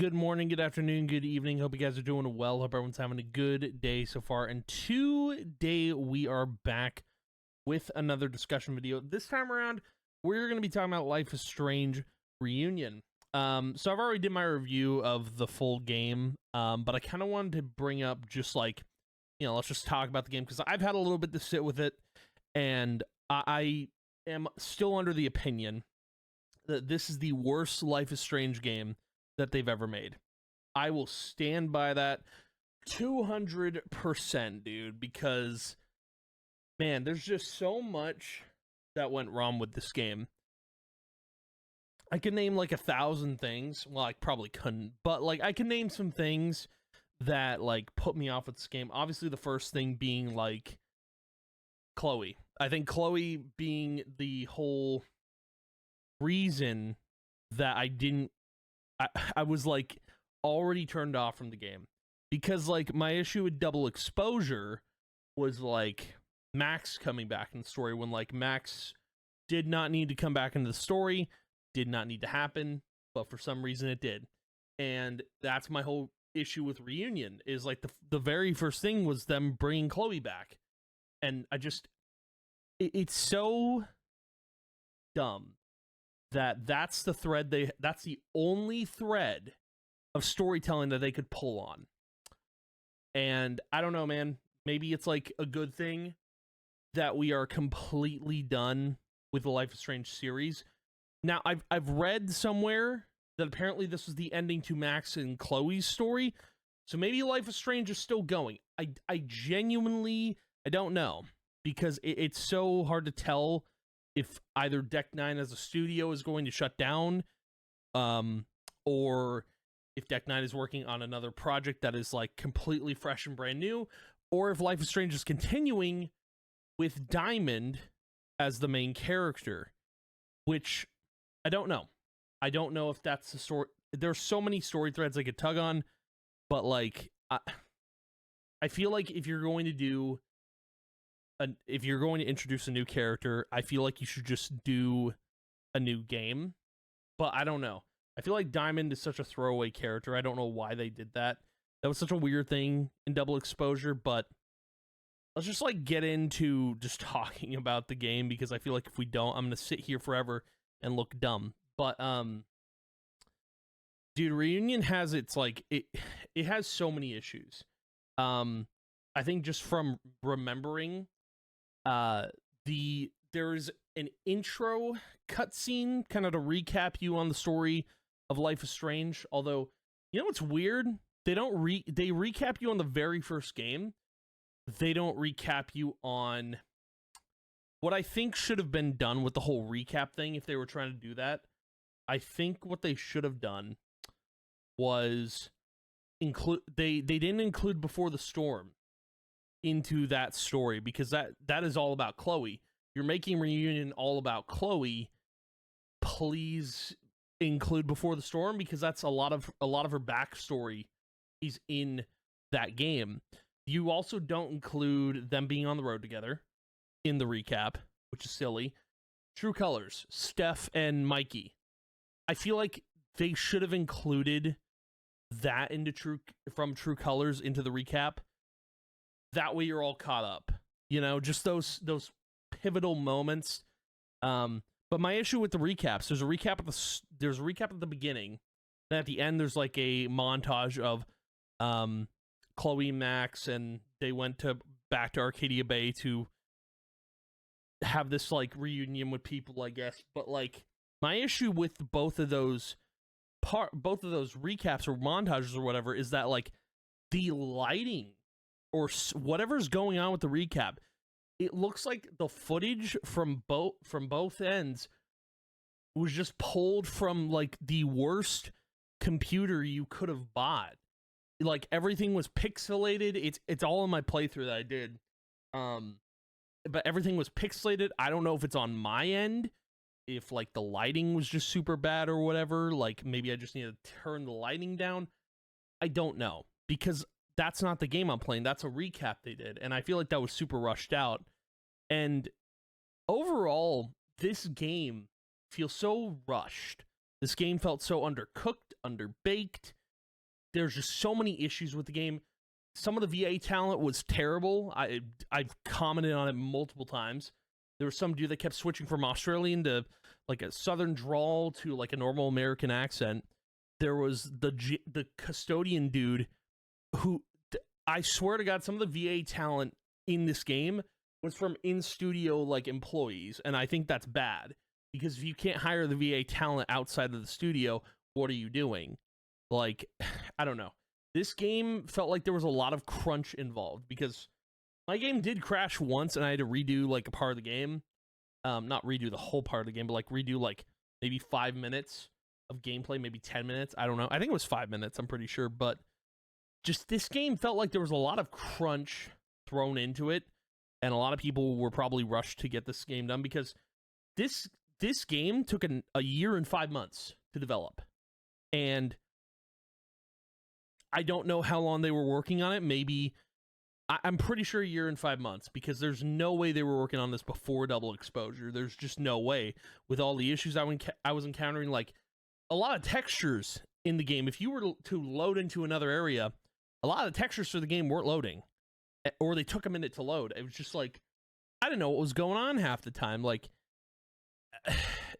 good morning, good afternoon, good evening. Hope you guys are doing well. Hope everyone's having a good day so far. And today we are back with another discussion video. This time around, we're going to be talking about Life is Strange Reunion. So I've already did my review of the full game, but I kind of wanted to bring up just like, let's just talk about the game because I've had a little bit to sit with it, and I am still under the opinion that this is the worst Life is Strange game that they've ever made. I will stand by that 200%, dude, because, man, there's just so much that went wrong with this game. I could name like 1,000 things. Well, I probably couldn't, but like I can name some things that like put me off with this game. Obviously, the first thing being like Chloe. I think Chloe being the whole reason that I was like already turned off from the game, because like my issue with double exposure was like Max coming back in the story when like Max did not need to come back into the story, did not need to happen, but for some reason it did. And that's my whole issue with Reunion, is like the very first thing was them bringing Chloe back, and it's so dumb that's the thread that's the only thread of storytelling that they could pull on. And I don't know, man, maybe it's like a good thing that we are completely done with the Life is Strange series. Now, I've read somewhere that apparently this was the ending to Max and Chloe's story, so maybe Life is Strange is still going. I genuinely, I don't know, because it's so hard to tell if either Deck 9 as a studio is going to shut down, or if Deck 9 is working on another project that is like completely fresh and brand new, or if Life is Strange is continuing with Diamond as the main character, which I don't know. I don't know if that's the sort. There's so many story threads I could tug on, but like I feel like if you're going to introduce a new character, I feel like you should just do a new game. But I don't know. I feel like Diamond is such a throwaway character. I don't know why they did that. That was such a weird thing in double exposure, but let's just like get into just talking about the game, because I feel like if we don't, I'm going to sit here forever and look dumb. But dude, Reunion has its like it has so many issues. I think just from remembering, there's an intro cutscene kind of to recap you on the story of Life is Strange. Although, you know what's weird? They recap you on the very first game. They don't recap you on what I think should have been done with the whole recap thing. If they were trying to do that, I think what they should have done was they didn't include Before the Storm into that story, because that is all about Chloe. You're making Reunion all about Chloe. Please include Before the Storm, because that's a lot of her backstory is in that game. You also don't include them being on the road together in the recap, which is silly. True Colors, Steph and Mikey. I feel like they should have included that into True Colors into the recap. That way you're all caught up, just those pivotal moments. But my issue with the recaps, there's a recap at the beginning, then at the end there's like a montage of Chloe, Max, and they went back to Arcadia Bay to have this like reunion with people, I guess. But like my issue with both of those recaps or montages or whatever is that like the lighting or whatever's going on with the recap, it looks like the footage from both ends was just pulled from like the worst computer you could have bought. Like everything was pixelated. It's all in my playthrough that I did. But everything was pixelated. I don't know if it's on my end, if like the lighting was just super bad or whatever. Like maybe I just need to turn the lighting down. I don't know, because that's not the game I'm playing. That's a recap they did, and I feel like that was super rushed out. And overall, this game feels so rushed. This game felt so undercooked, underbaked. there's just so many issues with the game. Some of the VA talent was terrible. I've commented on it multiple times. There was some dude that kept switching from Australian to like a southern drawl to like a normal American accent. There was the custodian dude who, I swear to God, some of the VA talent in this game was from in-studio like employees, and I think that's bad, because if you can't hire the VA talent outside of the studio, what are you doing? Like, I don't know. This game felt like there was a lot of crunch involved, because my game did crash once and I had to redo like a part of the game. Not redo the whole part of the game, but like redo like maybe 5 minutes of gameplay, maybe 10 minutes. I don't know. I think it was 5 minutes, I'm pretty sure. But just this game felt like there was a lot of crunch thrown into it, and a lot of people were probably rushed to get this game done, because this game took a year and 5 months to develop. And I don't know how long they were working on it. Maybe, I'm pretty sure a year and 5 months, because there's no way they were working on this before Double Exposure. There's just no way, with all the issues I was encountering, like a lot of textures in the game. If you were to load into another area, a lot of the textures for the game weren't loading, or they took a minute to load. It was just like, I didn't know what was going on half the time. Like,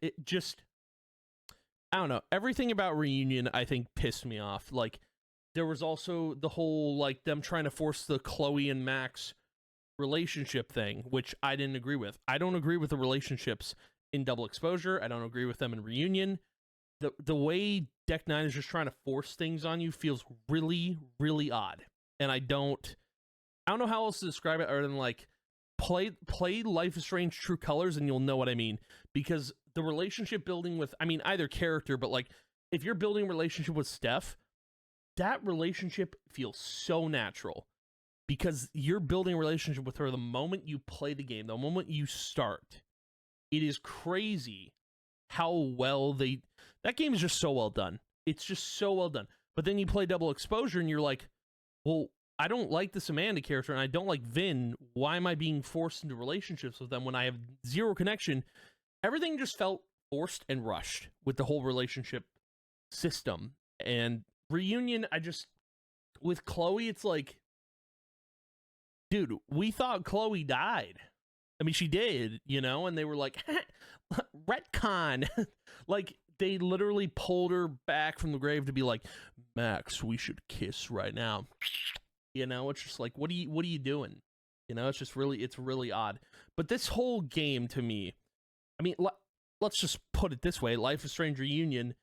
it just, I don't know. Everything about Reunion, I think, pissed me off. Like, there was also the whole, like, them trying to force the Chloe and Max relationship thing, which I didn't agree with. I don't agree with the relationships in Double Exposure. I don't agree with them in Reunion. The way Deck 9 is just trying to force things on you feels really, really odd. And I don't know how else to describe it other than, like, play Life is Strange True Colors and you'll know what I mean. Because the relationship building with, I mean, either character, but, like, if you're building a relationship with Steph, that relationship feels so natural, because you're building a relationship with her the moment you play the game, the moment you start. It is crazy how well that game is just so well done. It's just so well done. But then you play Double Exposure and you're like, well, I don't like this Amanda character and I don't like Vin. Why am I being forced into relationships with them when I have zero connection? Everything just felt forced and rushed with the whole relationship system. And Reunion, with Chloe, it's like, dude, we thought Chloe died. I mean, she did, you know, and they were like, retcon. Like, they literally pulled her back from the grave to be like, Max, we should kiss right now. You know, it's just like, what are you doing? You know, it's really odd. But this whole game, to me, I mean, let's just put it this way. Life is Strange Reunion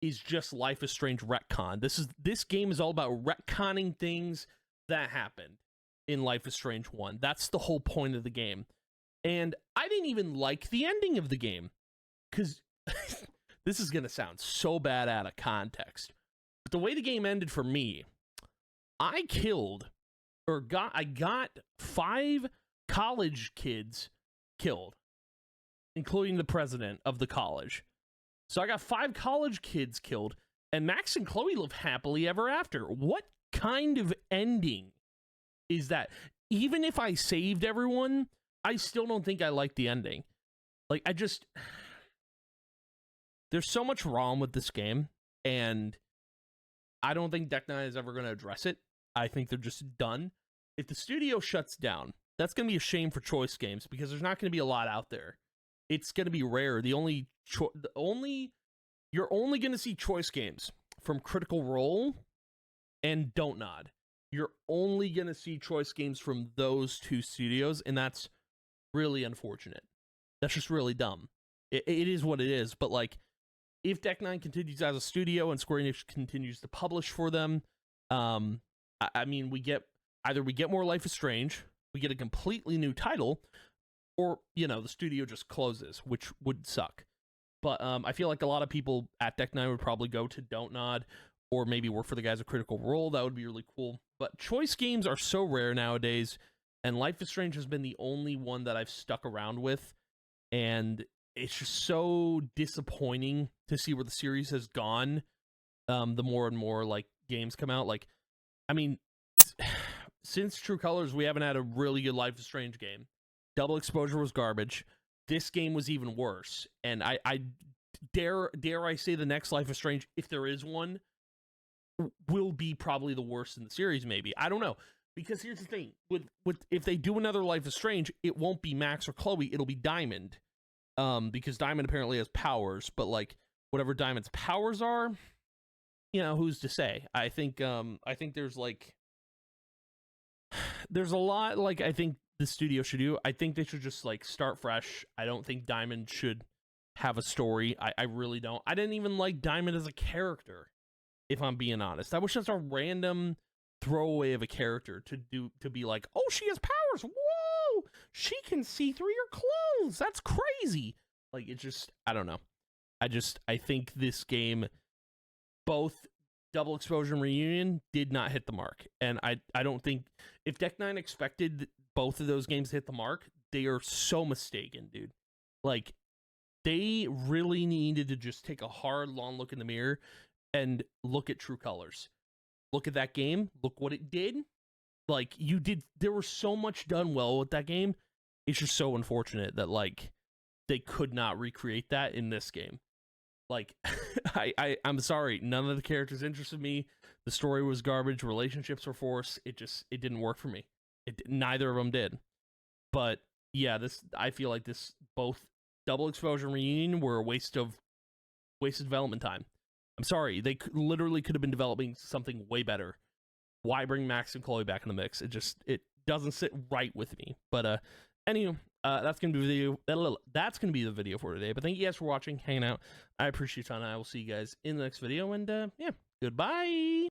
is just Life is Strange Retcon. This game is all about retconning things that happened in Life is Strange 1. That's the whole point of the game. And I didn't even like the ending of the game, because this is going to sound so bad out of context. But the way the game ended for me, I got 5 college kids killed, including the president of the college. So I got 5 college kids killed, and Max and Chloe live happily ever after. What kind of ending is that? Even if I saved everyone, I still don't think I like the ending. Like, there's so much wrong with this game, and I don't think Deck 9 is ever going to address it. I think they're just done. If the studio shuts down, that's going to be a shame for Choice Games, because there's not going to be a lot out there. It's going to be rare. You're only going to see Choice Games from Critical Role and Don't Nod. You're only going to see Choice Games from those 2 studios, and that's really unfortunate. That's just really dumb. It is what it is, but, like, if Deck 9 continues as a studio and Square Enix continues to publish for them, I mean, we get more Life is Strange, we get a completely new title, or, you know, the studio just closes, which would suck. But I feel like a lot of people at Deck 9 would probably go to Don't Nod, or maybe work for the guys at Critical Role. That would be really cool. But Choice Games are so rare nowadays, and Life is Strange has been the only one that I've stuck around with, and it's just so disappointing to see where the series has gone. The more and more, like, games come out. Like, I mean, since True Colors, we haven't had a really good Life is Strange game. Double Exposure was garbage. This game was even worse. And I dare I say the next Life is Strange, if there is one, will be probably the worst in the series. Maybe, I don't know, because here's the thing: with if they do another Life is Strange, it won't be Max or Chloe, it'll be Diamond, because Diamond apparently has powers, but like whatever Diamond's powers are, you know, who's to say? I think there's like there's a lot, like, I think the studio should do. I think they should just like start fresh. I don't think Diamond should have a story. I really don't. I didn't even like Diamond as a character, if I'm being honest. That was just a random throwaway of a character to be like, oh, she has powers. Whoa, she can see through your clothes. That's crazy. Like, it just, I don't know. I think this game, both Double Exposure and Reunion, did not hit the mark. And I don't think, if Deck 9 expected both of those games to hit the mark, they are so mistaken, dude. Like, they really needed to just take a hard, long look in the mirror and look at true colors. Look at that game. Look what it did. Like, there was so much done well with that game. It's just so unfortunate that, like, they could not recreate that in this game. Like, I'm sorry, none of the characters interested me. The story was garbage. Relationships were forced. It didn't work for me. Neither of them did. But yeah, I feel like both Double Exposure and Reunion were a wasted development time. I'm sorry, they literally could have been developing something way better. Why bring Max and Chloe back in the mix? It doesn't sit right with me. But anyway, that's gonna be the video. That's gonna be the video for today. But thank you guys for watching, hanging out. I appreciate your time. I will see you guys in the next video. And yeah, goodbye.